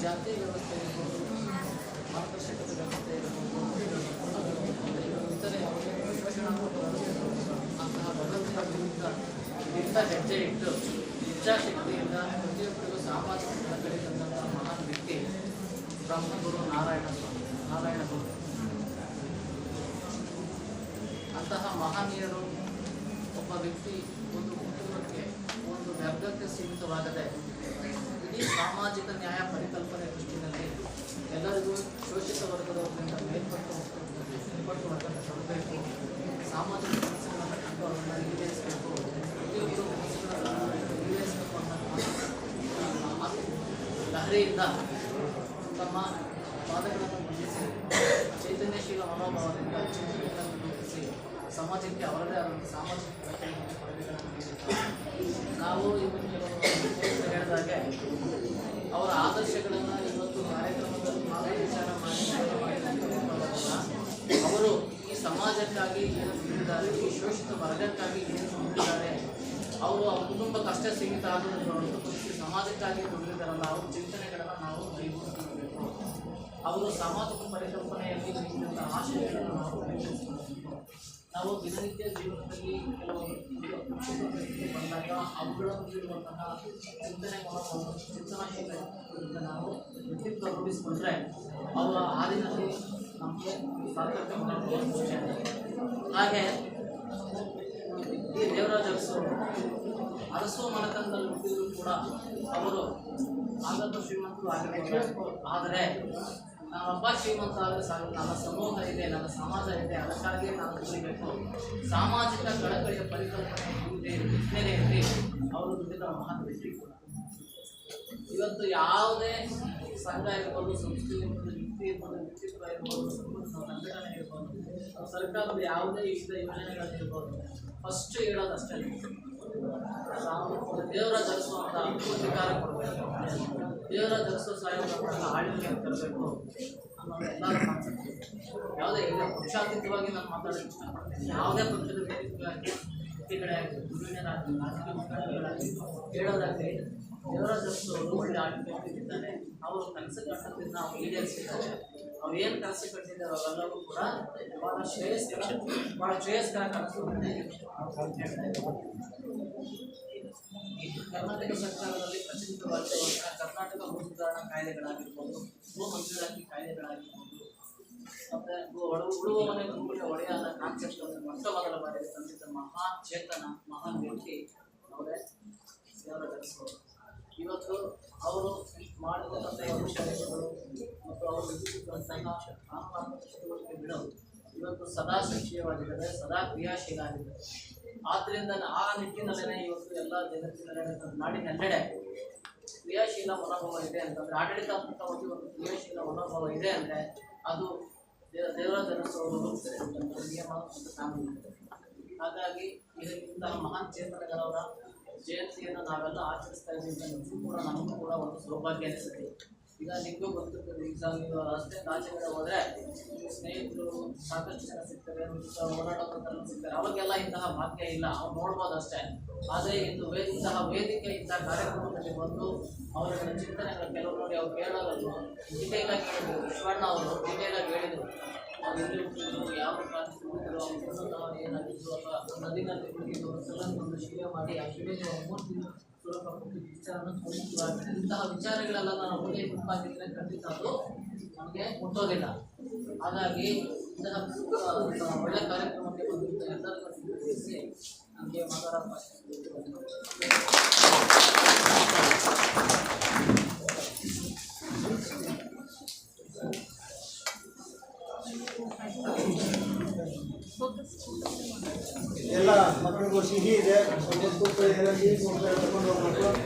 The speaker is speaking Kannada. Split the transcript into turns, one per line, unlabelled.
ಜಾತಿ ವ್ಯವಸ್ಥೆ ಇರ್ಬೋದು, ಮಾರ್ಗದರ್ಶಕದ ವ್ಯವಸ್ಥೆ ಇರ್ಬೋದು, ಇತರೆ ಶೋಷಣಾತ್ಮಕ ವ್ಯವಸ್ಥೆ ಅಂತಹ ವ್ಯವಸ್ಥೆಯ ವಿರುದ್ಧ ಹೆಜ್ಜೆ ಇಟ್ಟು ಇಚ್ಛಾಶಕ್ತಿಯಿಂದ ಪ್ರತಿಯೊಬ್ಬರಿಗೂ ಸಾಮಾಜಿಕ ಕಳಕಳಿ ತಂದಂತಹ ಮಹಾನ್ ವ್ಯಕ್ತಿ ಬ್ರಹ್ಮಗುರು ನಾರಾಯಣ ಗುರು. ಅಂತಹ ಮಹನೀಯರು ಒಬ್ಬ ವ್ಯಕ್ತಿ ಒಂದು ಕುಟುಂಬಕ್ಕೆ, ಒಂದು ವರ್ಗಕ್ಕೆ ಸೀಮಿತವಾಗದೆ ಇಡೀ ಸಾಮಾಜಿಕ ನ್ಯಾಯ ಪರಿಕಲ್ಪನೆ ದೃಷ್ಟಿಯಲ್ಲಿ ಎಲ್ಲರಿಗೂ ಶೋಷಿತ ವರ್ಗದವರಿಂದ ಮೇಲ್ಪಟ್ಟು ವರ್ಗಕ್ಕೆ ಕೊಡಬೇಕು, ಸಾಮಾಜಿಕ ಸಮಸ್ಯೆಗಳನ್ನು ಕಂಡು ಅವರನ್ನು ಈಡೇರಿಸಬೇಕು, ಪ್ರತಿಯೊಬ್ಬರು ಸಮಸ್ಯೆಗಳನ್ನು ಈಡೇರಿಸಬೇಕು ಅನ್ನೋ ಲಹರಿಯಿಂದ ತಮ್ಮ ವಾದಗಳನ್ನು ಮಂಡಿಸಿ ಚೈತನ್ಯಶೀಲ ಮನೋಭಾವದಿಂದ ಚಿಂತನೆಗಳನ್ನು ರೂಪಿಸಿ ಸಮಾಜಕ್ಕೆ ಅವರದೇ ಆದಂಥ ಸಾಮಾಜಿಕ ಕೊಡುಗೆಗಳನ್ನು ನೀಡಿದ್ದಾರೆ. ನಾವು ಇವತ್ತು ಹೇಳಿದಾಗೆ ಅವರ ಆದರ್ಶಗಳನ್ನು ಇವತ್ತು ಕಾರ್ಯಕ್ರಮದಲ್ಲಿ ನಾವು ವಿಚಾರ ಮಾಡಿ ಅವರು ಈ ಸಮಾಜಕ್ಕಾಗಿ ಏನು ದುಡಿದಿದ್ದಾರೆ, ಈ ಶೋಷಿತ ವರ್ಗಕ್ಕಾಗಿ ಏನು ದುಡಿದಿದ್ದಾರೆ, ಅವರು ಅವ್ರ ಕುಟುಂಬಕ್ಕೆ ಅಷ್ಟೇ ಸೀಮಿತ ಆಗೋದನ್ನು ಹೊರತುಪಡಿಸಿ ಸಮಾಜಕ್ಕಾಗಿ ದುಡಿದಿದ್ದಾರಲ್ಲ ಅವ್ರ ಚಿಂತನೆಗಳನ್ನು ನಾವು ಕೈಗೊಳ್ಳಬೇಕು. ಅವರು ಸಾಮಾಜಿಕ ಪರಿಕಲ್ಪನೆಯಲ್ಲಿ ನೀಡಿದಂಥ ಆಶಯಗಳನ್ನು ನಾವು ಕೈಗೊಳಿಸಬೇಕು. ನಾವು ದಿನನಿತ್ಯ ಜೀವನದಲ್ಲಿ ಕೆಲವು ಬಂದಾಗ ಅವುಗಳನ್ನು ನೀಡುವಂತಹ ಚಿಂತನೆಗಳನ್ನು ಚಿಂತನಾಶೀಲದಿಂದ ನಾವು ವ್ಯಕ್ತಿತ್ವ ರೂಪಿಸಿಕೊಂಡ್ರೆ ಅವರ ಹಾದಿನಲ್ಲಿ ನಮಗೆ ಸಾರ್ಥಕ್ಯ ಮಾಡಬಹುದು. ಹಾಗೆ ಈ ದೇವರಾಜ ಅರಸು ಮನಕಂದಲ್ಲಿ ಹುಟ್ಟಿದ್ರು ಕೂಡ ಅವರು ಆಗಂತ ಶ್ರೀಮಂತರು ಆಗಿರಬೇಕು. ಆದರೆ ನಾನೊಬ್ಬ ಶ್ರೀಮಂತ ಆದರೆ ಸಾಕು, ನನ್ನ ಸಮೂಹ ಇದೆ, ನನ್ನ ಸಮಾಜ ಇದೆ, ಅದಕ್ಕಾಗಿ ನಾನು ದುಡಿಬೇಕು, ಸಾಮಾಜಿಕ ಕಳಕಳಿಯ ಪರಿಕಲ್ಪನೆ ಹಿನ್ನೆಲೆಯಲ್ಲಿ ಅವರು ದುಡಿದ ಮಹಾನ್ ವ್ಯಕ್ತಿ ಕೂಡ. ಇವತ್ತು ಯಾವುದೇ ಸಂಘ ಇರ್ಬೋದು, ಸಂಸ್ಥೆ ಇರ್ಬೋದು, ವ್ಯಕ್ತಿ ಇರ್ಬೋದು, ವ್ಯಕ್ತಿತ್ವ ಇರ್ಬೋದು, ಸಂಘಟನೆ ಇರ್ಬೋದು, ಸರ್ಕಾರದ ಯಾವುದೇ ವಿವಿಧ ಯೋಜನೆಗಳಿರ್ಬೋದು, ಫಸ್ಟ್ ಹೇಳೋದಷ್ಟೇ ದೇವರಾಜ ಅರಸು ಅಂತ ಅಧಿಕಾರ ಕೊಡಬೇಕು, ದೇವರಾಜ ಅರಸು ಸಾಹೇಬರ ಆಳ್ವಿಕೆಯನ್ನು ತರಬೇಕು ಅನ್ನೋದು ಎಲ್ಲರೂ ಕಾನ್ಸೆಪ್ಟ್. ಯಾವುದೇ ಈಗ ಪಕ್ಷಾತೀತವಾಗಿ ನಾನು ಮಾತಾಡೋಕ್ಕೆ ಇಷ್ಟಪಡ್ತೀನಿ. ಯಾವುದೇ ಪಕ್ಷದ ವ್ಯಕ್ತಿಗಳಾಗಿ ವ್ಯಕ್ತಿಗಳಾಗಿ ದುರ್ವಿನರಾಗಲಿ ರಾಜಕೀಯ ಮುಖಂಡಗಳಾಗಲಿ ಹೇಳೋದಾಗಲಿ ದೇವರಾಜ ಅರಸು ಒಳ್ಳೆ ಆಳ್ವಿಕೆ ಕೊಟ್ಟಿದ್ದಾರೆ. ಅವರು ಕನಸು ಕಂಡದನ್ನು ಅವ್ರು ಈಡೇರಿಸಿದ್ದಾರೆ. ಅವ್ರು ಏನು ಕನಸು ಕಟ್ಟಿದ್ದಾರೆ ಅವೆಲ್ಲವೂ ಕೂಡ ಭಾಳ ಶ್ರೇಯಸ್ಕರ ಕನಸು. ಕರ್ನಾಟಕ ಸರ್ಕಾರದಲ್ಲಿ ಪ್ರಚಲಿತವಾಗಿರುವಂತಹ ಕರ್ನಾಟಕ ಭೂ ಸುಧಾರಣಾ ಕಾಯ್ದೆಗಳಾಗಿರ್ಬೋದು, ಭೂ ಮಂಜೂರಾತಿ ಕಾಯ್ದೆಗಳಾಗಿರ್ಬೋದು, ಮತ್ತು ಉಳುವ ಮನೆ ಭೂಮಿಯ ಒಡೆಯಾದ ಕಾನ್ಸೆಪ್ಟನ್ನು ಮೊಟ್ಟ ಮೊದಲ ಬಾರಿಗೆ ತಂದಿದ್ದ ಮಹಾನ್ ಚೇತನ, ಮಹಾನ್ ವ್ಯಕ್ತಿ ಅವರೇ ದೇವರಾಜ ಅರಸು. ಇವತ್ತು ಅವರು ಮಾಡಿದಂಥ ಅಂಶಗಳು ಮತ್ತು ಅವರು ವಿಧಿಸಿದಂತಹ ಆತ್ಮಾತ್ಮಕ ಚಟುವಟಿಕೆಗಳು ಇವತ್ತು ಸದಾ ಸಕ್ರಿಯವಾಗಿದ್ದಾರೆ, ಸದಾ ಕ್ರಿಯಾಶೀಲ ಆಗಿದೆ. ಆದ್ದರಿಂದ ಆ ನಿಟ್ಟಿನಲ್ಲೇ ಇವತ್ತು ಎಲ್ಲ ಜಗತ್ತಿನ ನಾಡಿನೆಲ್ಲೆಡೆ ಕ್ರಿಯಾಶೀಲ ಮನೋಭಾವ ಇದೆ ಅಂತಂದರೆ, ಆಡಳಿತಾತ್ಮಕವಾಗಿ ಒಂದು ಕ್ರಿಯಾಶೀಲ ಮನೋಭಾವ ಇದೆ ಅಂದರೆ ಅದು ದೇವರಾಜ ಅರಸು ಅವರು ರೂಪಿಸಿದಂಥ ನಿಯಮ ಮತ್ತು ಕಾನೂನು. ಹಾಗಾಗಿ ಇಂತಹ ಮಹಾನ್ ಚೇತನಗಳವರ ಜಯಂತಿಯನ್ನು ನಾವೆಲ್ಲ ಆಚರಿಸ್ತಾ ಇದ್ದೀವಿ ಅಂತ ನಮಗೂ ಕೂಡ ಒಂದು ಸೌಭಾಗ್ಯ ಅನಿಸುತ್ತೆ. ಈಗ ನಿಮಗೂ ಗೊತ್ತಿರ್ತದೆ, ಈಗ ನೀವು ಅಷ್ಟೇ ರಾಜ್ಯಗಳ ಹೋದರೆ ಸ್ನೇಹಿತರು ಸಾಕಷ್ಟು ಜನ ಸಿಗ್ತಾರೆ, ಓಡಾಡೋದಂತ ಸಿಗ್ತಾರೆ. ಅವಾಗೆಲ್ಲ ಇಂತಹ ಭಾಗ್ಯ ಇಲ್ಲ, ಅವ್ರು ನೋಡ್ಬೋದು ಅಷ್ಟೇ. ಆದರೆ ಇಂತಹ ವೇದಿಕೆ, ಇಂತಹ ಕಾರ್ಯಕ್ರಮದಲ್ಲಿ ಬಂದು ಅವರ ಚಿಂತನೆಗಳ ಕೆಲವು ನೋಡಿ ಅವ್ರು ಕೇಳೋದನ್ನು ಡಿಟೇಲಾಗಿ ಹೇಳಿದರು. ವಿಶ್ವಣ್ಣ ಅವರು ಡಿಟೇಲಾಗಿ ಹೇಳಿದರು, ಅವ್ರು ಎಲ್ಲಿ ಹುಟ್ಟಿದ್ರು, ಯಾವ ಕ್ರಾಂತಿ ಹುಟ್ಟಿದ್ರು, ಅವ್ರು ಏನಾಗಿದ್ರು, ಅಥವಾ ನದಿನಲ್ಲಿ ಹುಡುಗಿದ್ರು, ಒಂದು ಶಿಲೆ ಮಾಡಿ ಆ ಶಿಲೆಗೆ ಮೂರ್ತಿ ಸುಲಭ ವಿಚಾರವನ್ನು ತೋರಿಸುವಾಗ ಇಂತಹ ವಿಚಾರಗಳೆಲ್ಲ ನಾವು ಒಳ್ಳೆಯ ಗುಂಪಾಗಿದ್ದರೆ ಖಂಡಿತ ಅದು ನಮಗೆ ಮುಟ್ಟೋದಿಲ್ಲ. ಹಾಗಾಗಿ ಇಂತಹ ಒಳ್ಳೆಯ ಕಾರ್ಯಕ್ರಮಕ್ಕೆ ಬಂದಿದ್ದ ಎಲ್ಲರಿಗೂ ತಿಳಿಸಿ ನಮಗೆ ಮಾತಾಡೋದು
ಎಲ್ಲ ಮಕ್ಕಳಿಗೂ ಸಿಹಿ ಇದೆ, ಸ್ವಲ್ಪ ತಗೊಂಡು ಹೋಗ್ಬೇಕು.